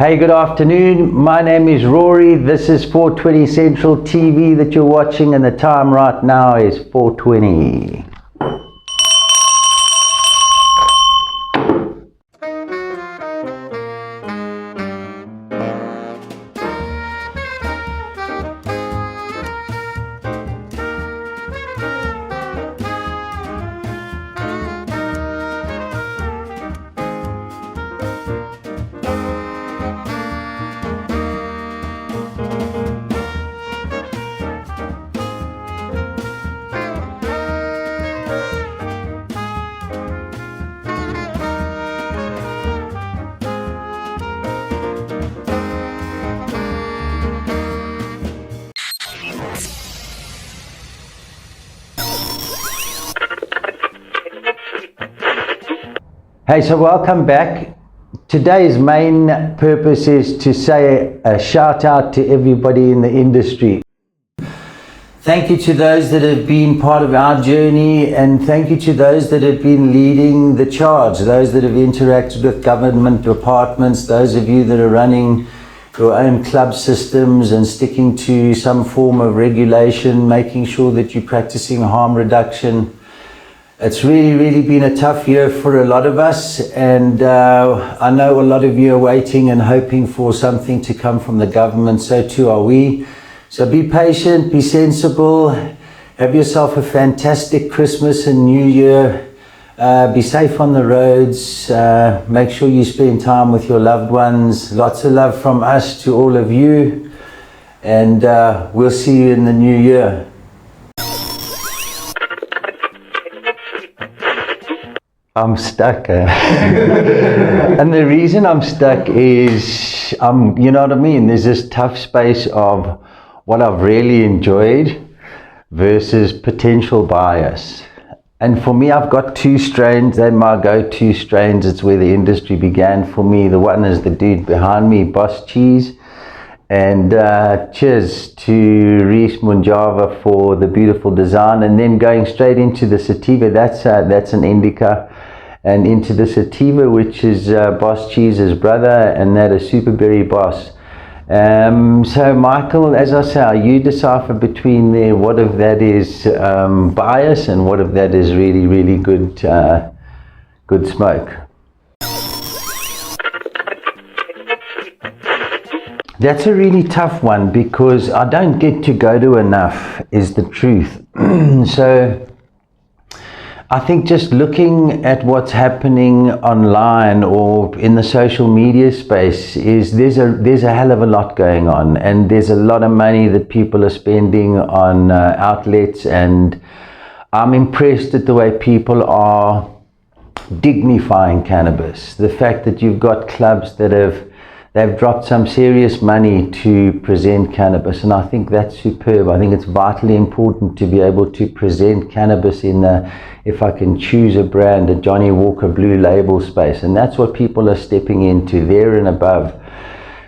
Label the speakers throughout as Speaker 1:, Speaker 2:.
Speaker 1: Hey, good afternoon. My name is Rory. This is 420 Central TV that you're watching, and the time right now is 4:20. Hey, so welcome back. Today's main purpose is to say a shout out to everybody in the industry. Thank you to those that have been part of our journey, and thank you to those that have been leading the charge, those that have interacted with government departments, those of you that are running your own club systems and sticking to some form of regulation, making sure that you're practicing harm reduction. It's really been a tough year for a lot of us, and I know a lot of you are waiting and hoping for something to come from the government. So too are we. So be patient, be sensible, have yourself a fantastic Christmas and New Year. Be safe on the roads. Make sure you spend time with your loved ones. Lots of love from us to all of you, and we'll see you in the new year. I'm stuck. And the reason I'm stuck is, you know what I mean? There's this tough space of what I've really enjoyed versus potential bias. And for me, I've got two strains. They're my go-to strains. It's where the industry began for me. The one is the dude behind me, Boss Cheese. And cheers to Reese Munjava for the beautiful design. And then going straight into the sativa, that's an indica. And into the sativa, which is Boss Cheese's brother, and that is Superberry Boss. So Michael, as I say, you decipher between there what of that is bias and what of that is really good smoke. That's a really tough one because I don't get to go to enough, is the truth. So I think just looking at what's happening online or in the social media space is there's a hell of a lot going on, and there's a lot of money that people are spending on outlets, and I'm impressed at the way people are dignifying cannabis. The fact that you've got clubs that they've dropped some serious money to present cannabis, and I think that's superb. I think it's vitally important to be able to present cannabis in the, if I can choose a brand, a Johnny Walker Blue Label space, and that's what people are stepping into there and above.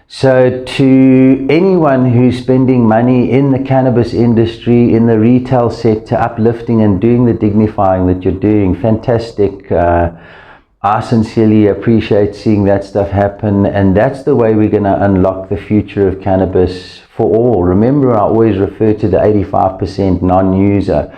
Speaker 1: So to anyone who's spending money in the cannabis industry, in the retail sector, uplifting and doing the dignifying that you're doing, fantastic. I sincerely appreciate seeing that stuff happen, and that's the way we're going to unlock the future of cannabis for all. Remember, I always refer to the 85% non-user.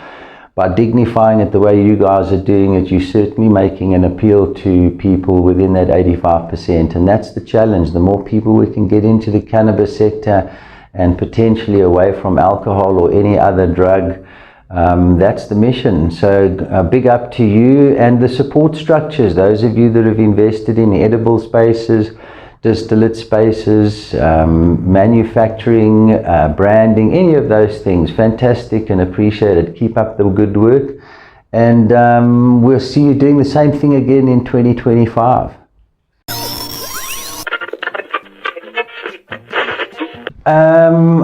Speaker 1: By dignifying it the way you guys are doing it, you're certainly making an appeal to people within that 85%, and that's the challenge. The more people we can get into the cannabis sector and potentially away from alcohol or any other drug, that's the mission. So big up to you and the support structures, those of you that have invested in edible spaces, distillate spaces, manufacturing, branding, any of those things. Fantastic and appreciate it. Keep up the good work, and we'll see you doing the same thing again in 2025.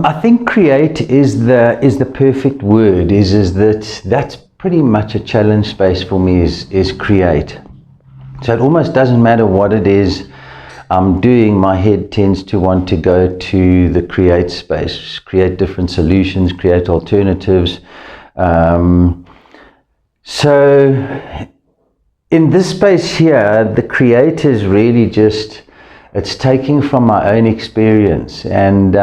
Speaker 1: I think create is the perfect word. That's pretty much a challenge space for me, is create. So it almost doesn't matter what it is I'm doing, my head tends to want to go to the create space, create different solutions, create alternatives. So in this space here, the create is really just it's taking from my own experience. And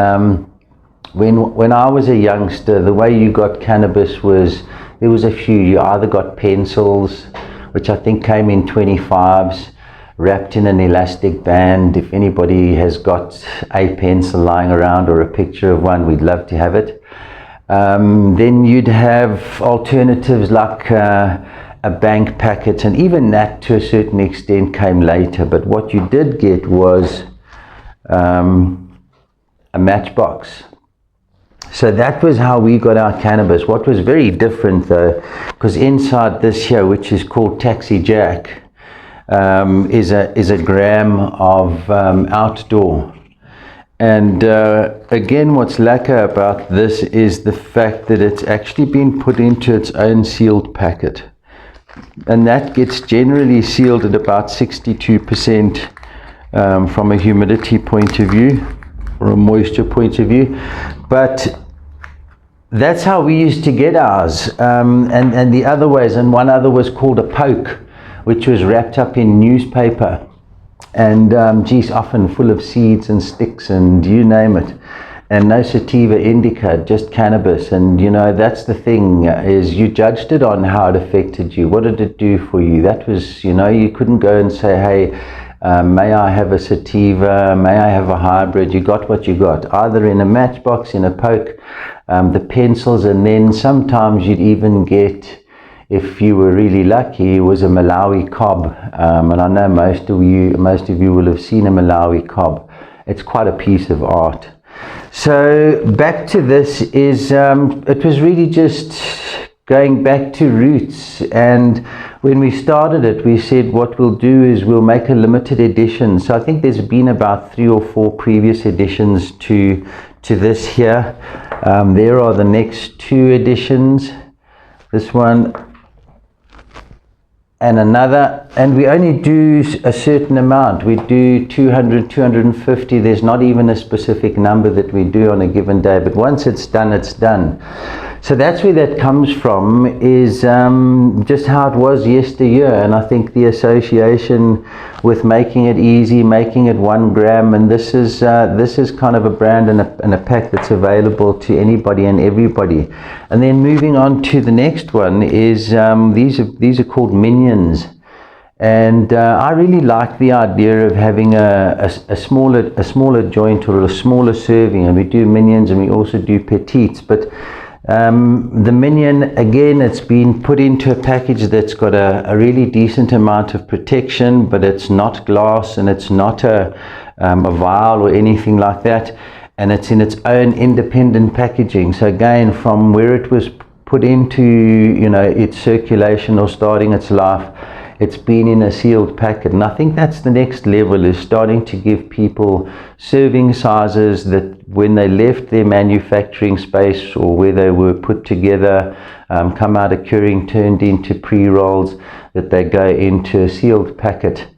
Speaker 1: when I was a youngster, the way you got cannabis was, there was a few. You either got pencils, which I think came in 25s, wrapped in an elastic band. If anybody has got a pencil lying around or a picture of one, we'd love to have it. Then you'd have alternatives like a bank packet, and even that to a certain extent came later. But what you did get was a matchbox. So that was how we got our cannabis. What was very different though, because inside this here, which is called Taxi Jack, is a gram of outdoor. And again, what's lacquer about this is the fact that it's actually been put into its own sealed packet. And that gets generally sealed at about 62% from a humidity point of view, or a moisture point of view. But that's how we used to get ours. And the other ways, and one other was called a poke, which was wrapped up in newspaper. And geez, often full of seeds and sticks and you name it. And no sativa indica, just cannabis. And you know, that's the thing, is you judged it on how it affected you. What did it do for you? That was, you know, you couldn't go and say, hey, may I have a sativa, may I have a hybrid? You got what you got, either in a matchbox, in a poke, the pencils, and then sometimes you'd even get, if you were really lucky, it was a Malawi cob. And I know most of you will have seen a Malawi cob. It's quite a piece of art. So back to this is, it was really just going back to roots. And when we started it, we said what we'll do is we'll make a limited edition. So I think there's been about 3 or 4 previous editions to this here. There are the next 2 editions. This one and another, and we only do a certain amount. We do 200, 250. There's not even a specific number that we do on a given day, but once it's done, it's done. So that's where that comes from, is just how it was yesteryear. And I think the association with making it easy, making it 1 gram, and this is kind of a brand and a pack that's available to anybody and everybody. And then moving on to the next one is these are called Minions. And I really like the idea of having a smaller joint or a smaller serving. And we do Minions and we also do Petites. But the Minion, again, it's been put into a package that's got a really decent amount of protection, but it's not glass and it's not a vial or anything like that. And it's in its own independent packaging. So again, from where it was put into, you know, its circulation or starting its life, it's been in a sealed packet. And I think that's the next level, is starting to give people serving sizes that when they left their manufacturing space or where they were put together, come out of curing, turned into pre-rolls, that they go into a sealed packet.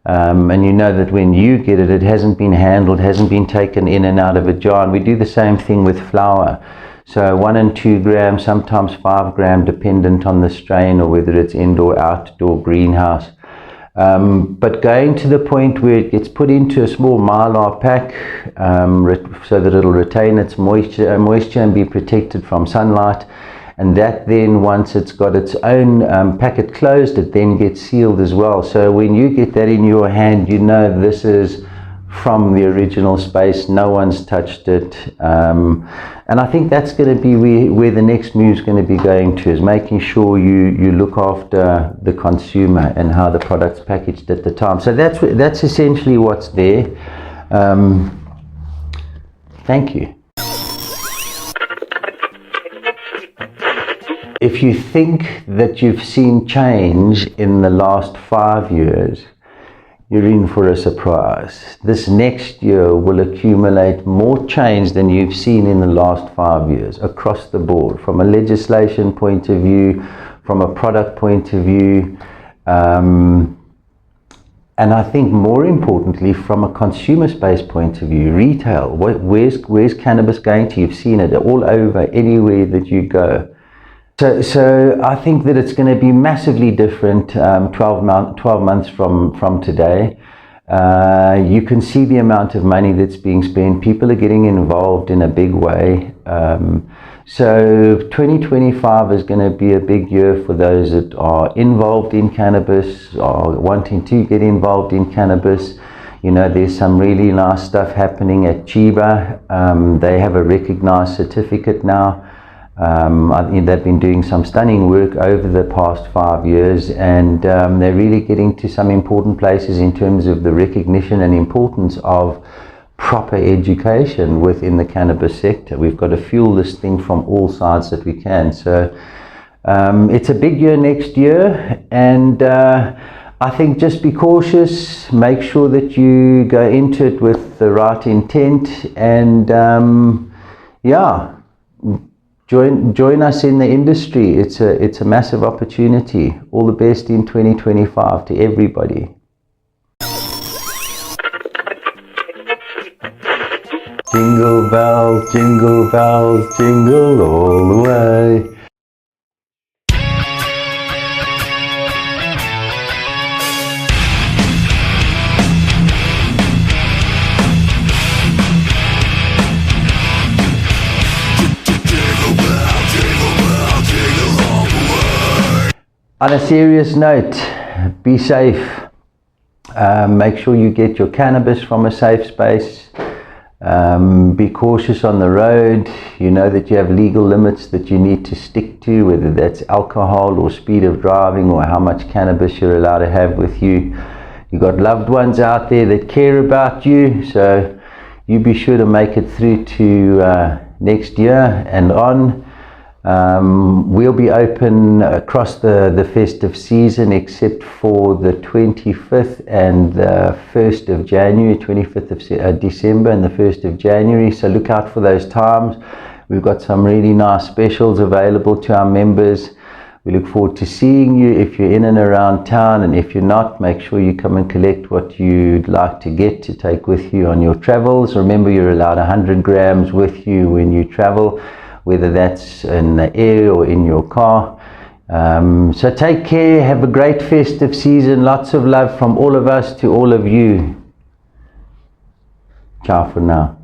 Speaker 1: And you know that when you get it, it hasn't been handled, hasn't been taken in and out of a jar. And we do the same thing with flour. So 1 and 2 grams, sometimes 5 gram, dependent on the strain or whether it's indoor, outdoor, greenhouse. But going to the point where it gets put into a small mylar pack, so that it'll retain its moisture and be protected from sunlight. And that then, once it's got its own packet closed, it then gets sealed as well. So when you get that in your hand, you know this is from the original space, no one's touched it. And I think that's going to be where the next move is going to be going to, is making sure you look after the consumer and how the product's packaged at the time. So that's essentially what's there. Thank you. If you think that you've seen change in the last 5 years, you're in for a surprise. This next year will accumulate more change than you've seen in the last 5 years across the board, from a legislation point of view, from a product point of view, and I think more importantly from a consumer space point of view, retail. Where's cannabis going to? You've seen it all over, anywhere that you go. So I think that it's going to be massively different 12 months from today. You can see the amount of money that's being spent. People are getting involved in a big way. So 2025 is going to be a big year for those that are involved in cannabis or wanting to get involved in cannabis. You know, there's some really nice stuff happening at Chiba. They have a recognized certificate now. I think they've been doing some stunning work over the past 5 years, and they're really getting to some important places in terms of the recognition and importance of proper education within the cannabis sector. We've got to fuel this thing from all sides that we can. So it's a big year next year, and I think just be cautious, make sure that you go into it with the right intent, and join us in the industry. It's a massive opportunity. All the best in 2025 to everybody. Jingle bells, jingle bells, jingle all the way. On a serious note, be safe. Make sure you get your cannabis from a safe space. Be cautious on the road. You know that you have legal limits that you need to stick to, whether that's alcohol or speed of driving or how much cannabis you're allowed to have with you. You've got loved ones out there that care about you, so you be sure to make it through to next year and on. We'll be open across the festive season except for the 25th and the 1st of January, 25th of December and the 1st of January. So look out for those times. We've got some really nice specials available to our members. We look forward to seeing you if you're in and around town, and if you're not, make sure you come and collect what you'd like to get to take with you on your travels. Remember, you're allowed 100 grams with you when you travel, whether that's in the air or in your car. So take care, have a great festive season, lots of love from all of us to all of you. Ciao for now.